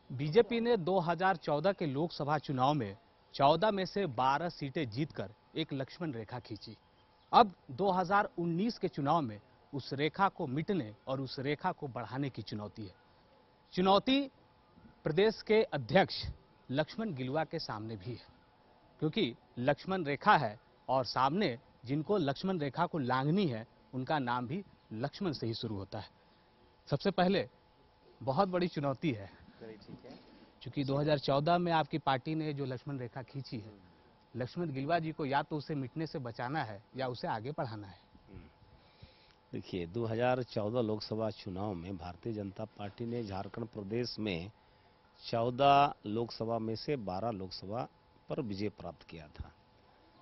BJP ने 2014 के लोकसभा चुनाव में 14 में से 12 सीटें जीतकर एक लक्ष्मण रेखा खींची। अब 2019 के चुनाव में उस रेखा को मिटने और उस रेखा को बढ़ाने की चुनौती है। चुनौती प्रदेश के अध्यक्ष लक्ष्मण गिलुआ के सामने भी है, क्योंकि लक्ष्मण रेखा है और सामने जिनको लक्ष्मण रेखा को लांघनी है उनका नाम भी लक्ष्मण से ही शुरू होता है। सबसे पहले बहुत बड़ी चुनौती है, क्योंकि 2014 में आपकी पार्टी ने जो लक्ष्मण रेखा खींची है, लक्ष्मण गिलुआ जी को या तो उसे मिटने से बचाना है या उसे आगे बढ़ाना है। देखिए, 2014 लोकसभा चुनाव में भारतीय जनता पार्टी ने झारखंड प्रदेश में 14 लोकसभा में से 12 लोकसभा पर विजय प्राप्त किया था।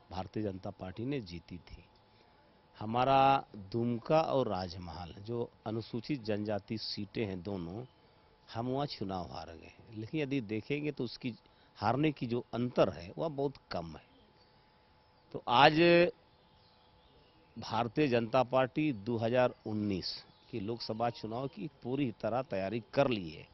भारतीय जनता पार्टी ने जीती थी। हमारा दुमका और राजमहल जो अनुसूचित जनजाति सीटें हैं दोनों, हम वहाँ चुनाव हार गए। लेकिन यदि देखेंगे तो उसकी हारने की जो अंतर है वह बहुत कम है। तो आज भारतीय जनता पार्टी 2019 की लोकसभा चुनाव की पूरी तरह तैयारी कर ली है।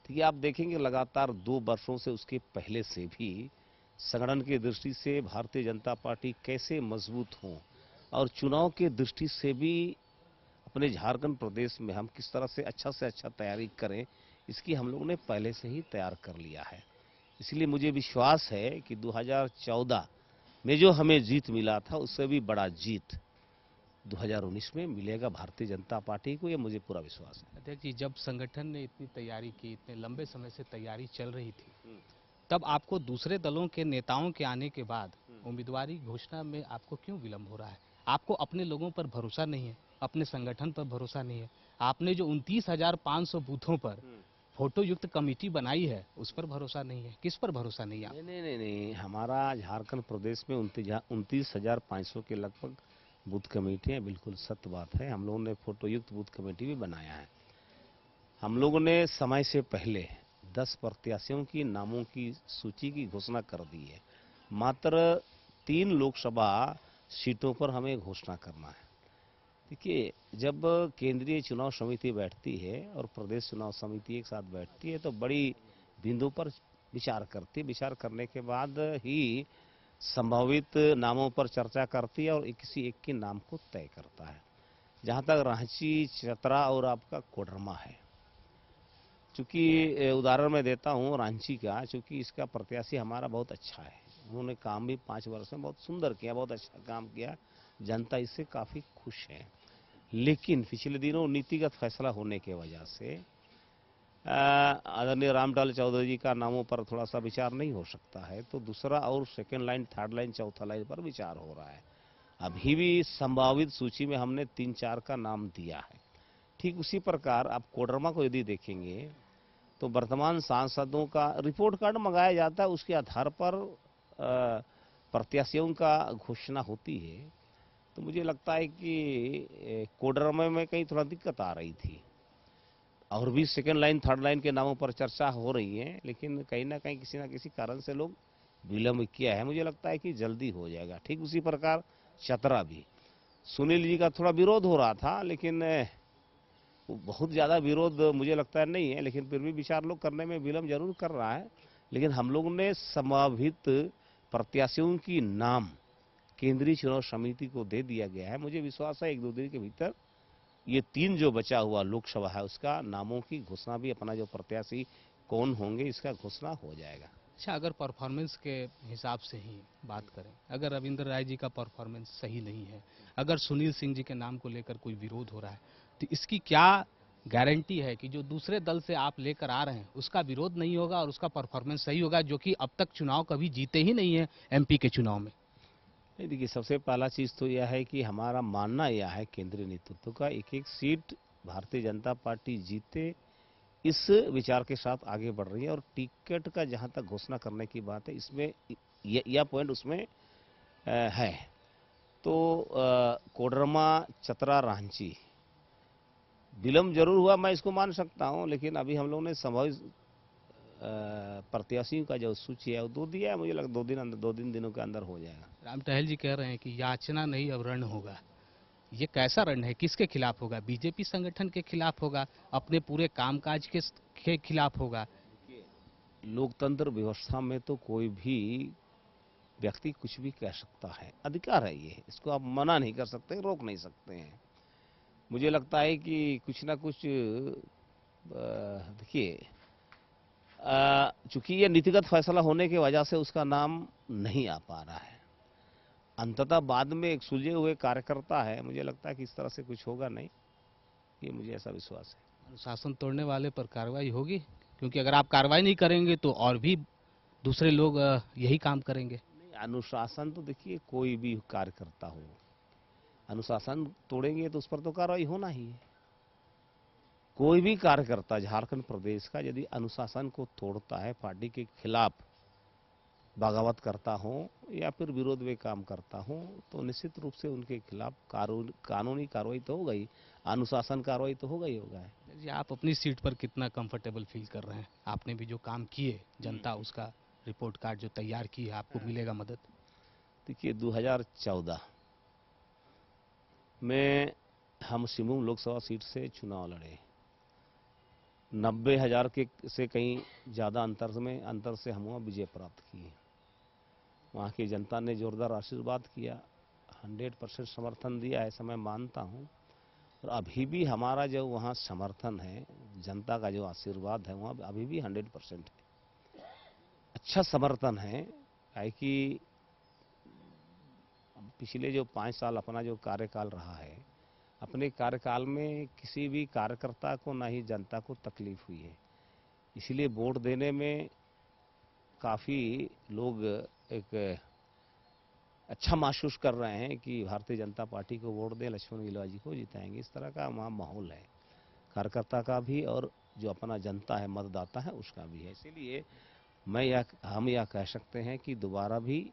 ठीक है, आप देखेंगे लगातार 2 वर्षों से, उसके पहले से भी संगठन की दृष्टि से भारतीय जनता पार्टी कैसे मजबूत हो और चुनाव के दृष्टि से भी अपने झारखंड प्रदेश में हम किस तरह से अच्छा तैयारी करें, इसकी हम लोगों ने पहले से ही तैयार कर लिया है। इसलिए मुझे विश्वास है कि 2014 में जो हमें जीत मिला था उससे भी बड़ा जीत 2019 में मिलेगा भारतीय जनता पार्टी को, ये मुझे पूरा विश्वास है। अध्यक्ष जी, जब संगठन ने इतनी तैयारी की, इतने लंबे समय से तैयारी चल रही थी, तब आपको दूसरे दलों के नेताओं के आने के बाद उम्मीदवारी घोषणा में आपको क्यों विलंब हो रहा है? आपको अपने लोगों पर भरोसा नहीं है, अपने संगठन पर भरोसा नहीं है। आपने जो 29,500 बूथों पर फोटो युक्त कमेटी बनाई है उस पर भरोसा नहीं है। किस पर भरोसा नहीं है आप? नहीं, हमारा झारखंड प्रदेश में 29,500 के लगभग बूथ कमेटी है, बिल्कुल सत्य बात है। हम लोगों ने फोटो युक्त बूथ कमेटी भी बनाया है। हम लोगों ने समय से पहले 10 प्रत्याशियों की नामों की सूची की घोषणा कर दी है। मात्र 3 लोकसभा सीटों पर हमें घोषणा करना है। देखिए, जब केंद्रीय चुनाव समिति बैठती है और प्रदेश चुनाव समिति एक साथ बैठती है तो बड़ी बिंदु पर विचार करती है। विचार करने के बाद ही संभावित नामों पर चर्चा करती है और किसी एक के नाम को तय करता है। जहां तक रांची, चतरा और आपका कोडरमा है, चूंकि उदाहरण मैं देता हूं रांची का, चूंकि इसका प्रत्याशी हमारा बहुत अच्छा है। उन्होंने काम भी 5 वर्ष में बहुत सुंदर किया, बहुत अच्छा काम किया, जनता इससे काफी खुश है। लेकिन पिछले दिनों नीतिगत फैसला होने के वजह से आदरणीय रामलाल चौधरी जी का नामों पर थोड़ा सा विचार नहीं हो सकता है, तो दूसरा और सेकंड लाइन, थर्ड लाइन, चौथा लाइन पर विचार हो रहा है। अभी भी संभावित सूची में हमने 3-4 का नाम दिया है। ठीक उसी प्रकार आप कोडरमा को यदि देखेंगे तो वर्तमान सांसदों का रिपोर्ट कार्ड मंगाया जाता है, उसके आधार पर प्रत्याशियों का घोषणा होती है। तो मुझे लगता है कि कोडरमा में कहीं थोड़ा दिक्कत आ रही थी और भी सेकंड लाइन, थर्ड लाइन के नामों पर चर्चा हो रही है, लेकिन कहीं ना कहीं किसी ना किसी कारण से लोग विलंब किया है। मुझे लगता है कि जल्दी हो जाएगा। ठीक उसी प्रकार चतरा भी, सुनील जी का थोड़ा विरोध हो रहा था, लेकिन बहुत ज़्यादा विरोध मुझे लगता है नहीं है, लेकिन फिर भी विचार लोग करने में विलंब जरूर कर रहा है। लेकिन हम लोगों ने संभावित प्रत्याशियों की नाम केंद्रीय चुनाव समिति को दे दिया गया है। मुझे विश्वास है 1-2 दिन के भीतर ये 3 जो बचा हुआ लोकसभा है उसका नामों की घोषणा भी, अपना जो प्रत्याशी कौन होंगे इसका घोषणा हो जाएगा। अच्छा, अगर परफॉर्मेंस के हिसाब से ही बात करें, अगर रविंद्र राय जी का परफॉर्मेंस सही नहीं है, अगर सुनील सिंह जी के नाम को लेकर कोई विरोध हो रहा है, तो इसकी क्या गारंटी है कि जो दूसरे दल से आप लेकर आ रहे हैं उसका विरोध नहीं होगा और उसका परफॉर्मेंस सही होगा, जो कि अब तक चुनाव कभी जीते ही नहीं है एमपी के चुनाव में? नहीं, देखिए, सबसे पहला चीज तो यह है कि हमारा मानना यह है केंद्रीय नेतृत्व का, एक सीट भारतीय जनता पार्टी जीते, इस विचार के साथ आगे बढ़ रही है। और टिकट का जहां तक घोषणा करने की बात है, इसमें यह पॉइंट उसमें है। तो कोडरमा, चतरा, रांची विलंब जरूर हुआ, मैं इसको मान सकता हूं, लेकिन अभी हम लोगों ने संभावित प्रत्याशियों का जो सूची है वो 2 दिया है। मुझे लगता 2 दिनों के अंदर हो जाएगा। राम टहल जी कह रहे हैं कि याचना नहीं अब रण होगा। ये कैसा रण है, किसके खिलाफ होगा? बीजेपी संगठन के खिलाफ होगा, अपने पूरे कामकाज के खिलाफ होगा? लोकतंत्र व्यवस्था में तो कोई भी व्यक्ति कुछ भी कह सकता है, अधिकार है ये, इसको आप मना नहीं कर सकते, रोक नहीं सकते हैं। मुझे लगता है कि कुछ ना कुछ देखिए, चूंकि ये नीतिगत फैसला होने की वजह से उसका नाम नहीं आ पा रहा है। अंततः बाद में एक सुलझे हुए कार्यकर्ता है, मुझे लगता है कि इस तरह से कुछ होगा नहीं, ये मुझे ऐसा विश्वास है। अनुशासन तोड़ने वाले पर कार्रवाई होगी, क्योंकि अगर आप कार्रवाई नहीं करेंगे तो और भी दूसरे लोग यही काम करेंगे। नहीं, अनुशासन तो देखिए कोई भी कार्यकर्ता हो, अनुशासन तोड़ेंगे तो उस पर तो कार्रवाई होना ही है। कोई भी कार्यकर्ता झारखंड प्रदेश का यदि अनुशासन को तोड़ता है, पार्टी के खिलाफ बगावत करता हो या फिर विरोध में काम करता हो, तो निश्चित रूप से उनके खिलाफ कानूनी कार्रवाई तो होगा ही, अनुशासन कार्रवाई तो होगा ही होगा। जी, आप अपनी सीट पर कितना कंफर्टेबल फील कर रहे हैं? आपने भी जो काम किए, जनता उसका रिपोर्ट कार्ड जो तैयार की है, आपको मिलेगा मदद? देखिए 2014 में हम सिमुम लोकसभा सीट से चुनाव लड़े, 90,000 के से कहीं ज़्यादा अंतर से हम वहाँ विजय प्राप्त किए। वहाँ की जनता ने जोरदार आशीर्वाद किया, 100% समर्थन दिया, ऐसा मैं मानता हूँ। और अभी भी हमारा जो वहाँ समर्थन है, जनता का जो आशीर्वाद है, वहाँ अभी भी 100% है, अच्छा समर्थन है। है कि पिछले जो 5 साल अपना जो कार्यकाल रहा है, अपने कार्यकाल में किसी भी कार्यकर्ता को ना ही जनता को तकलीफ हुई है, इसलिए वोट देने में काफ़ी लोग एक अच्छा महसूस कर रहे हैं कि भारतीय जनता पार्टी को वोट दें, लक्ष्मण गिलुआ जी को जिताएंगे। इस तरह का वहाँ माहौल है, कार्यकर्ता का भी और जो अपना जनता है, मतदाता है, उसका भी है। इसीलिए हम यह कह सकते हैं कि दोबारा भी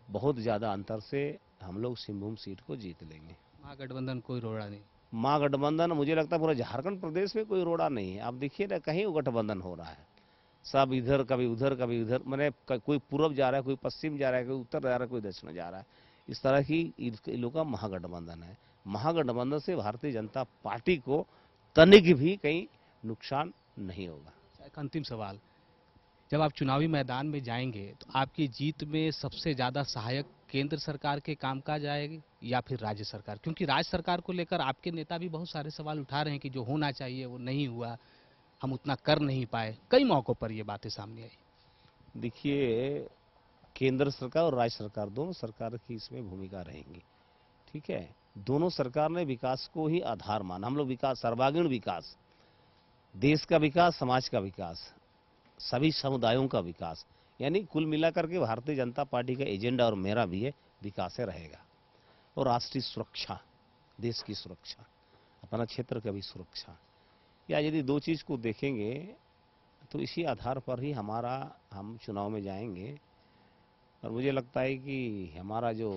बहुत ज़्यादा अंतर से हम लोग सिंहभूम सीट को जीत लेंगे। महागठबंधन कोई रोड़ा नहीं? महागठबंधन मुझे लगता है पूरा झारखंड प्रदेश में कोई रोड़ा नहीं है। आप देखिए ना, कहीं गठबंधन हो रहा है, सब इधर कभी उधर कभी उधर, मैंने कोई पूर्व जा रहा है, कोई पश्चिम जा रहा है, कोई उत्तर जा रहा है, कोई दक्षिण जा रहा है। इस तरह की इन लोगों का महागठबंधन है। महागठबंधन से भारतीय जनता पार्टी को तनिक भी कहीं नुकसान नहीं होगा। एक अंतिम सवाल, जब आप चुनावी मैदान में जाएंगे तो आपकी जीत में सबसे ज्यादा सहायक केंद्र सरकार के कामकाज आएगी या फिर राज्य सरकार? क्योंकि राज्य सरकार को लेकर आपके नेता भी बहुत सारे सवाल उठा रहे हैं कि जो होना चाहिए वो नहीं हुआ, हम उतना कर नहीं पाए। कई मौकों पर ये बातें सामने आई। देखिए, केंद्र सरकार और राज्य सरकार, दोनों सरकार की इसमें भूमिका रहेंगी। ठीक है, दोनों सरकार ने विकास को ही आधार माना। हम लोग विकास, सर्वांगीण विकास, देश का विकास, समाज का विकास, सभी समुदायों का विकास, यानी कुल मिलाकर के भारतीय जनता पार्टी का एजेंडा, और मेरा भी है, विकास है रहेगा। और राष्ट्रीय सुरक्षा, देश की सुरक्षा, अपना क्षेत्र की भी सुरक्षा, या यदि दो चीज को देखेंगे तो इसी आधार पर ही हम चुनाव में जाएंगे। और मुझे लगता है कि हमारा जो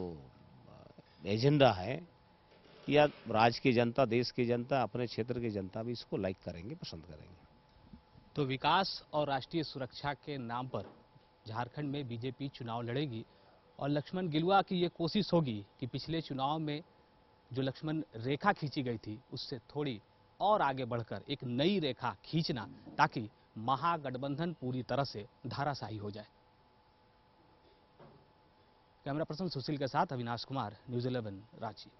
एजेंडा है, या राज्य की जनता, देश की जनता, अपने क्षेत्र की जनता भी इसको लाइक करेंगे, पसंद करेंगे। तो विकास और राष्ट्रीय सुरक्षा के नाम पर झारखंड में बीजेपी चुनाव लड़ेगी और लक्ष्मण गिलुआ की ये कोशिश होगी कि पिछले चुनाव में जो लक्ष्मण रेखा खींची गई थी उससे थोड़ी और आगे बढ़कर एक नई रेखा खींचना, ताकि महागठबंधन पूरी तरह से धाराशाही हो जाए। कैमरा पर्सन सुशील के साथ अविनाश कुमार, न्यूज़ 11 रांची।